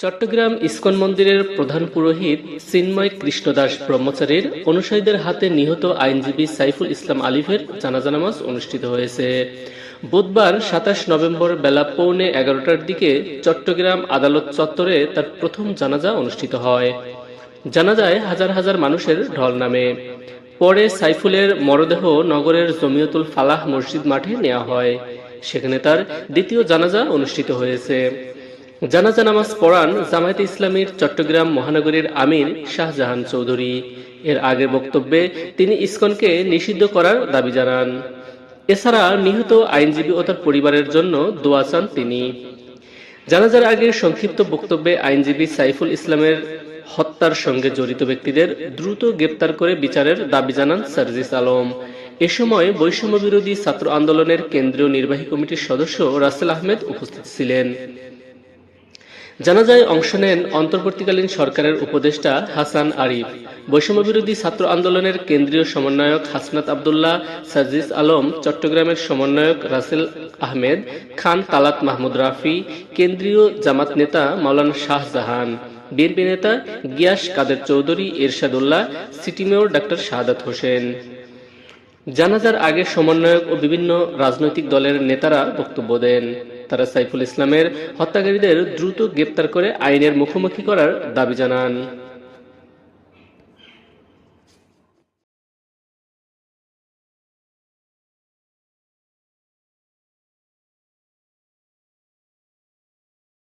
Chittagong ISKCON মন্দিরের প্রধান পুরোহিত চিন্ময় কৃষ্ণদাস ব্রহ্মচারীর অনুসারীদের হাতে নিহত আইনজীবী সাইফুল ইসলাম আলিফের জানাজা নামাজ অনুষ্ঠিত হয়েছে। বুধবার ২৭ নভেম্বর বেলা 11:15টার দিকে চট্টগ্রাম আদালত চত্বরে তার প্রথম জানাজা অনুষ্ঠিত হয়। জানাজায় হাজার হাজার মানুষের ঢল নামে। পরে সাইফুলের মরদেহ নগরের জমিয়তুল ফালাহ মসজিদ মাঠে নেওয়া হয়। সেখানে তার দ্বিতীয় জানাজা অনুষ্ঠিত হয়েছে। জানাজা নামাজ পড়ান জামায়াতে ইসলামীর চট্টগ্রাম মহানগরীর আমির শাহজাহান চৌধুরী। এর আগের বক্তব্যে তিনি ইসকনকে নিষিদ্ধ করার দাবি জানান। এছাড়া নিহত আইনজীবী ও তার পরিবারের জন্য দোয়া চান তিনি। জানাজার আগে সংক্ষিপ্ত বক্তব্যে আইনজীবী সাইফুল ইসলামের হত্যার সঙ্গে জড়িত ব্যক্তিদের দ্রুত গ্রেপ্তার করে বিচারের দাবি জানান সার্জিস আলম। এ সময় বৈষম্য বিরোধী ছাত্র আন্দোলনের কেন্দ্রীয় নির্বাহী কমিটির সদস্য রাসেল আহমেদ উপস্থিত ছিলেন। জানাজায় অংশ নেন অন্তর্বর্তীকালীন সরকারের উপদেষ্টা হাসান আরিফ, বৈষম্য বিরোধী ছাত্র আন্দোলনের কেন্দ্রীয় সমন্বয়ক হাসনাত আবদুল্লাহ, সার্জিস আলম, চট্টগ্রামের সমন্বয়ক রাসেল আহমেদ খান, তালাত মাহমুদ রাফি, কেন্দ্রীয় জামাত নেতা মাওলানা শাহজাহান, বিএনপি নেতা গিয়াস কাদের চৌধুরী, এরশাদুল্লাহ, সিটি মেয়র ডাক্তার শাহাদাত হোসেন। জানাজার আগে সমন্বয়ক ও বিভিন্ন রাজনৈতিক দলের নেতারা বক্তব্য দেন। তারা সাইফুল ইসলামের হত্যাকারীদের দ্রুত গ্রেপ্তার করে আইনের মুখোমুখি করার দাবি জানান।